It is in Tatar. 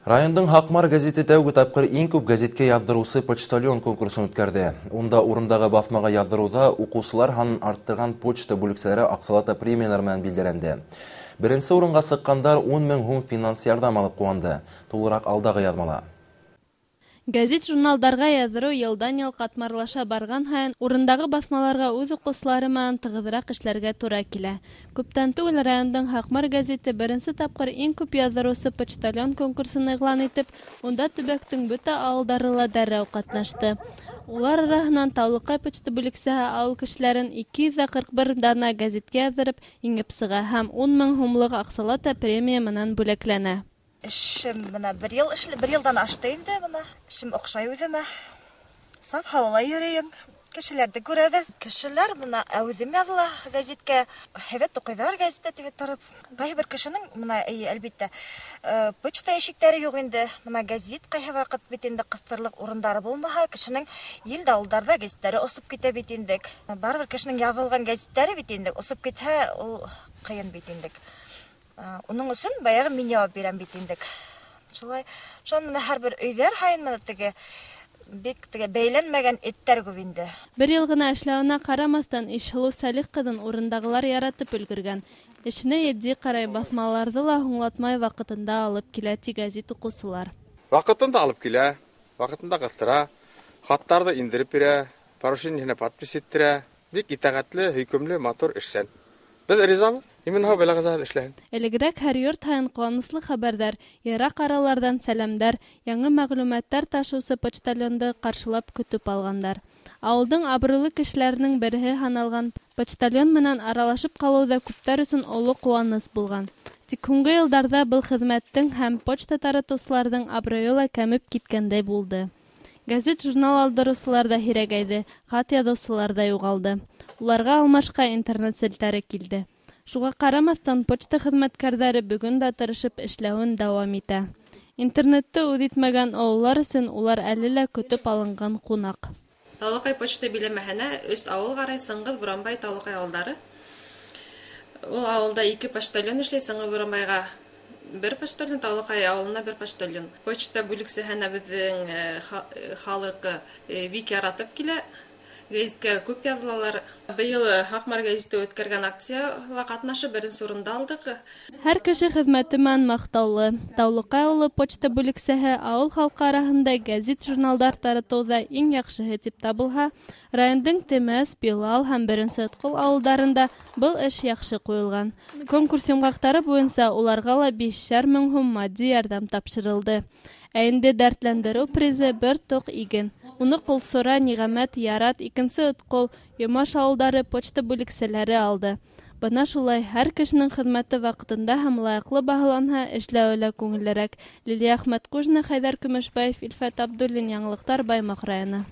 Райондың Хакмар газеті тәугі тапқыр ең көп газетке яддырусы почтальон конкурсын өткерді. Онда орындағы басмаға яддыруда оқушылар ханын арттырған почта бүлікселері ақсалата премиялармен билдеренді. Бірінші орынға сыққандар 10 000 хум финанс ярдам алып қуанды. Толырақ алдағы ядмала. Газет-журналдарға яздыру елдан-ел қатмарлаша барған хайын орындағы басмаларға өз оқушылары менен тығызырақ эшләргә туры килә. Күптән түгел райондың Хакмар газеты беренче тапкыр иң күп яздырусы почтальон конкурсын игълан итеп, онда төбәктең бөтә авылдары ла дәррәү катнашты. Улар арасыннан Таулыкай почта бүлексәһе авыл кешеләрен 241 дана газетка яздырып иңеп сыга һәм 10 000 хумлык аксалата премия менән бүләкләнә. Эшем менә бер елдан ашты инде менә. Эшем окшай үземә. Саф һавала йөрим. Кешеләрне күрәбез. Кешеләр менә үзем языла газеткә. Һәвет укыйлар газетта дип торып. Бер кешенең менә әлбәттә почта ишектәре юк инде. Менә газет кайһы вакыт бит инде кыстырлык урындары булмаһа, кешенең илдә авылдарда газетләре осып китә бит инде. Барбер кешенең язылган газетләре бит инде осып китһә, ул кыен бит инде. Уның өсөн баягы мин җавап бирәм бит инде. Шулай, шуны менә һәрбер өйләр һайын менә теге бик теге бәйләнмәгән эттәр күп инде. Бер ел гына эшләвенә карамастан Ишһылу Салих кызын урындагылар яратып өлгергән. Эшенә едди карай басмаларны ла хуңлатмай вакытында алып килә газет укучылар. Вакытында алып килә, вакытында кыстыра, хаттарды индиреп бирә, поручениене подпись иттерә. Бик итәгатьле, хөкемле, матур эшсән. Без ризамы? Именно беләгәзәт эшләгән. Элегрәк һәр йорт һайын куанычлы хәбәрдар, ерак аралардан сәламнәр, яңа мәгълүматлар ташусы почтальонды каршылап көтеп алгандар. Авылдың абруйлы кешеләренең бере ханалган почтальон менән аралашып калуда күптәр өчен олы куаныч булган. Тик һуңгы елларда был хезмәттең һәм почта таратучыларның абруйы кәмеп киткәндәй булды. Газет-журнал алдыручылар да һирәгәйде, хат язучылар да югалды. Уларга алмашка интернет селтәре килде. Шуңа карамастан почта хезмәткәрләре бүген дә тырышып эшләвен дәвам итә. Интернетты үз итмәгән авыллар өчен улар әле лә көтеп алынган кунак. Таулыкай почта биләмәһенә 3 авыл гарай Сыңгыз, Буранбай, Таулыкай авылдары. Ул авылда 2 почтальон эшли, Сыңгыз, Буранбайга 1 почтальон, Таулыкай авылына 1 почтальон. Почта бүлексәһенә безнең халыкы бик яратып килә. Газеткә күп язылалар. Быел Хакмар газеты үткәргән акциягә катнашып беренче урында алдык. Һәр кеше хезмәте менән мактаулы. Таулыкай авылы почта бүлексәһе авыл халкы арасында газет-журналдар таратуда иң яхшыһы дип табылһа, райондың Темәс, Билал һәм Беренче Откол авылдарында был эш яхшы куелган. Конкурс йомгаклары буенча уларга ла 5,5 мең сум матди ярдәм тапшырылды. Ә инде дәртләндерү призы бер ток иген. Уны Кулсора, Нигъмәт, Ярат, Икенче Откол, Йомаш авылдары почта бүлексәләре алды. Бына шулай һәр кешенең хезмәте вакытында һәм лаеклы баһаланһа, эшләве күңеллерәк. Лилия Әхмәткужина, Хайдар Көмешбаев, Илфат Абдуллин, Яңалыктар, Баймак районы.